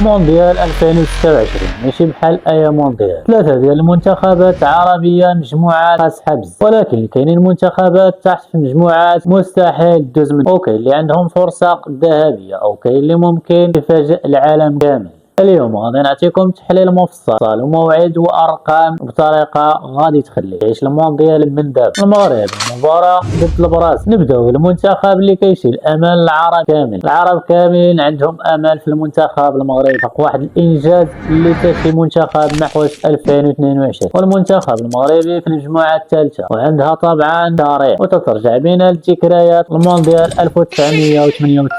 مونديال 2026 ماشي بحال اي مونديال. ثلاثه ديال المنتخبات عربيه مجموعات خاصها بزاف، ولكن كاينين منتخبات تحت في مجموعات مستحيل تدوز من، او كاين اللي عندهم فرصه ذهبيه، او كاين اللي ممكن يفاجئ العالم كامل. اليوم غادي نعطيكم تحليل مفصل وموعد وارقام بطريقه غادي تخلي تعيش المونديال من دابا. المغرب مباراه ضد البرازيل. نبداو بالمنتخب اللي كيشيل امال العرب كامل. العرب كاملين عندهم امل في المنتخب المغربي، حق واحد الانجاز اللي تشي منتخب نحو 2022. والمنتخب المغربي في المجموعه الثالثه، وعندها طبعا تاريخ وتترجع بنا للذكريات المونديال 1998.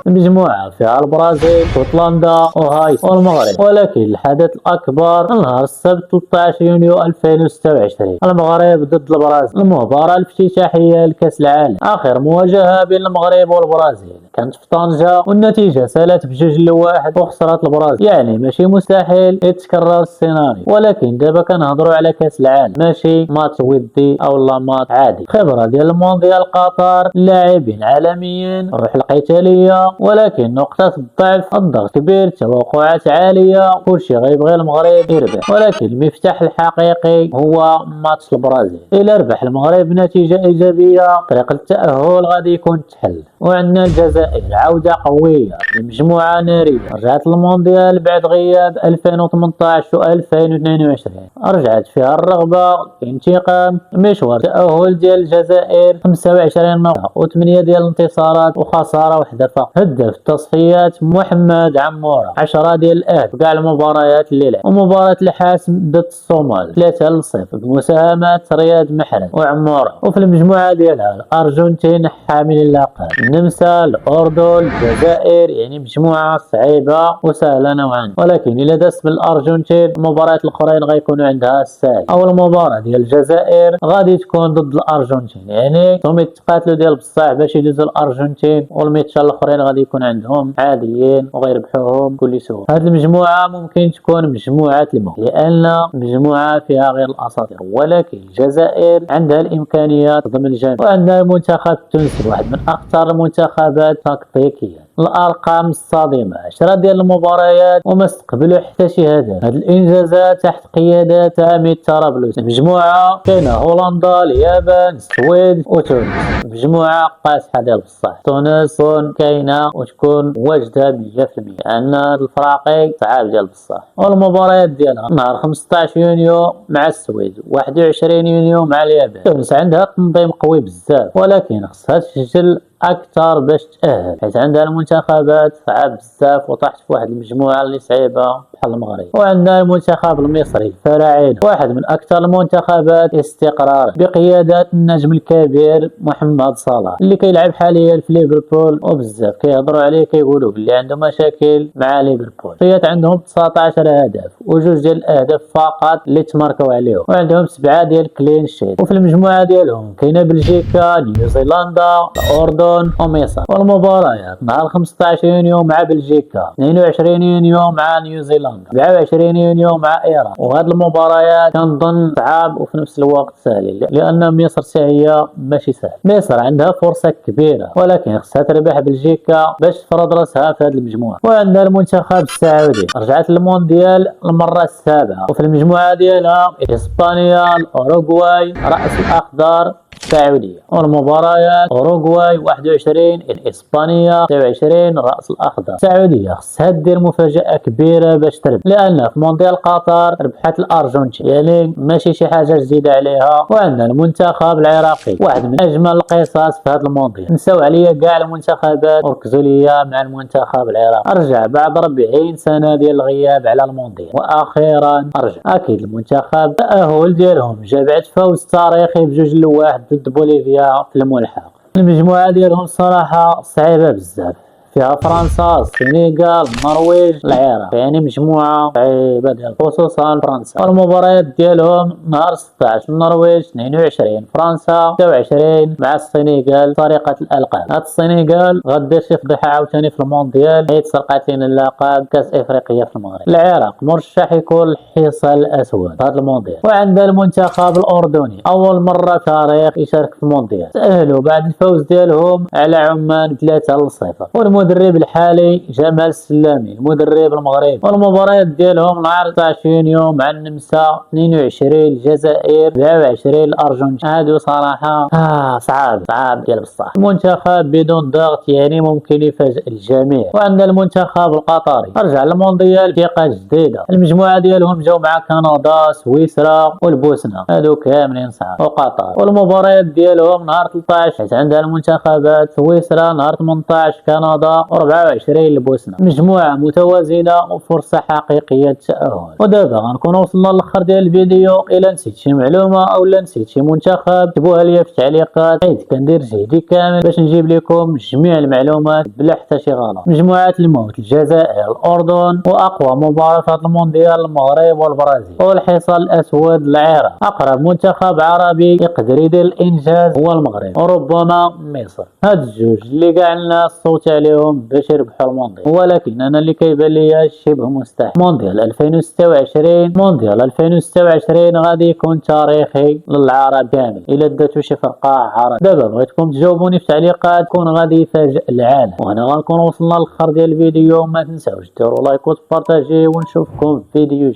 المجموعه فيها البرازيل، اسكتلندا، وهايتي والمغرب. ولكن الحدث الأكبر نهار السبت 13 يونيو 2026 المغرب ضد البرازيل، المباراة الافتتاحية لكأس العالم. آخر مواجهة بين المغرب والبرازيل كانت في طنجة، والنتيجة سالت ب2-1 وخسرت البرازيل. يعني ماشي مستحيل يتكرر السيناريو، ولكن دابا كنهضروا على كأس العالم ماشي ماتش ودي أو لا ماتش عادي. خبرة ديال المونديال قطر، لاعبين عالميين، الروح القتالية، ولكن نقطة الضعف الضغط كبير، توقعات عالية، كلشي غيبغي المغرب يربح. ولكن المفتاح الحقيقي هو ماتش البرازيل. إلا ربح المغرب بنتيجة إيجابية طريق التأهل غادي يكون تحل. وعندنا الجزائر عودة قوية، المجموعة نارية، رجعت المونديال بعد غياب 2018 و 2022، رجعت فيها الرغبة الانتقام. مشوار التأهل ديال الجزائر 25 نقطة و8 ديال الانتصارات وخسارة وحدة فقط. هداف التصفيات محمد عمورة، 10 ديال الاهداف كاع المباريات اللي لعب. ومباراة الحاسم ضد الصومال 3-0 بمساهمات رياض محرز وعمورة. وفي المجموعة ديالها الأرجنتين حامل اللقب، النمسا، الأردن، الجزائر. يعني مجموعة صعيبة وسهلة نوعا، ولكن إلا دازت بالأرجنتين المباريات الأخرين غيكونوا عندها السهل. أول مباراة ديال الجزائر غادي تكون ضد الأرجنتين، يعني هما يتقاتلوا ديال بصح باش يدوزوا الأرجنتين، والميتشات الأخرين غادي يكون عندهم عاديين وغيربحوهم بكل سهولة. هذه المجموعة ممكن تكون مجموعة الموت، لأن مجموعة فيها غير الأساطير، ولكن الجزائر عندها الإمكانيات ضمن الجميع. وعندنا المنتخب التونسي، واحد من أكثر المنتخبات تكتيكيا. الارقام الصادمه، 10 ديال المباريات وما استقبلوا حتى شي هدف. هاد الانجازات تحت قياده تامي طرابلس. المجموعه كاينه هولندا، اليابان، السويد وتونس. مجموعه قاصحه ديال بصح. تونس تكون كاينه وتكون واجده 100%، لان هاد الفراقي صعاب ديال بصح. والمباريات ديالها نهار 15 يونيو مع السويد، 21 يونيو مع اليابان. تونس عندها تنظيم قوي بزاف، ولكن خصها تسجل اكثر باش تاهل، حيت عندها المنتخبات صعاب بزاف وطاحت في واحد المجموعه اللي صعيبه بحال المغرب. وعندنا المنتخب المصري الفراعنه، واحد من اكثر المنتخبات استقرارا بقياده النجم الكبير محمد صلاح، اللي كيلعب حاليا في ليفربول. وبزاف كيهضروا عليه كيقولوا بلي عنده مشاكل مع ليفربول. فيات عندهم 19 هدف وجوج ديال الاهداف فقط اللي تماركوا عليهم، وعندهم 7 ديال كلين شيت. وفي المجموعه ديالهم كاينه بلجيكا، نيوزيلندا، الاردن ومصر. والمباريات نهار 15 يونيو مع بلجيكا، 22 يونيو مع نيوزيلندا، 27 يونيو مع ايران. وهاد المباريات كنظن صعاب وفي نفس الوقت سهلين، لان مصر حتى هي ماشي سهل. مصر عندها فرصه كبيره، ولكن خصها تربح بلجيكا باش تفرض راسها في هاد المجموعه. وعندنا المنتخب السعودي، رجعت المونديال المره السابعه، وفي المجموعه ديالها اسبانيا، الاوروغواي، راس الاخضر، السعوديه. والمباريات اوروغواي 21، اسبانيا 26، راس الاخضر. السعوديه خصها دير مفاجاه كبيره باش تربح، لان في مونديال قطر ربحت الارجنتين، يعني ماشي شي حاجه جديده عليها. وعندنا المنتخب العراقي، واحد من اجمل القصص في هذا المونديال. نساو عليا كاع المنتخبات وركزوا ليا مع المنتخب العراقي. رجع بعد 40 سنه ديال الغياب على المونديال، واخيرا رجع. اكيد المنتخب التاهل ديالهم جا بعد فوز تاريخي ب2-1 ضد بوليفيا في الملحق. المجموعه ديالهم صراحه صعيبه بزاف، فيها فرنسا، السنغال، النرويج، العراق. يعني مجموعه صعيبه ديال خصوصا فرنسا. والمباريات ديالهم نهار 16 النرويج، 22 فرنسا، 26 مع السنغال. طريقه الالقاب، هاد السنغال غدير شي فضيحه عاوتاني في المونديال، حيت سرقات لنا اللقب كاس افريقيا في المغرب. العراق مرشح يكون الحصان الاسود في هذا المونديال. وعندنا المنتخب الاردني، اول مره في تاريخ يشارك في المونديال، تاهلوا بعد الفوز ديالهم على عمان 3-0. المدرب الحالي جمال السلامي المدرب المغربي، والمباريات ديالهم نهار 19 يونيو مع النمسا، 22 الجزائر، 27 الارجنتين. هادو صراحه صعاب ديال بصح. المنتخب بدون ضغط يعني ممكن يفاجئ الجميع. وعندنا المنتخب القطري رجع للمونديال ثقه جديده. المجموعه ديالهم جاو مع كندا، سويسرا والبوسنه، هادو كاملين صعاب، وقطر. والمباريات ديالهم نهار 13 حيت عندها المنتخبات سويسرا، نهار 18 كندا، و24 البوسنه. مجموعه متوازنه وفرصه حقيقيه للتاهل. ودابا غنكون وصلنا للاخر ديال الفيديو. الا نسيت شي معلومه او نسيت شي منتخب كتبوها ليا في التعليقات، حيت كندير جهدي كامل باش نجيب لكم جميع المعلومات بلا حتى شي غلط. مجموعه الموت الجزائر، الاردن، واقوى مباراه في المونديال المغرب والبرازيل، والحصان الاسود العراق. اقرب منتخب عربي يقدر يدير الانجاز هو المغرب، وربما مصر. هاد الجوج اللي كاع الناس صوت عليهم باش يربحوا المونديال، ولكن انا اللي كيبان ليا شبه مستحيل. مونديال 2026 غادي يكون تاريخي للعرب كامل الا داتو شي فرقه عربيه. دابا بغيتكم تجاوبوني في التعليقات كون غادي يفاجئ العالم. وهنا غنكون وصلنا للاخر ديال الفيديو. ما تنساوش ديروا لايك وتبارطاجي، ونشوفكم في فيديو جديد.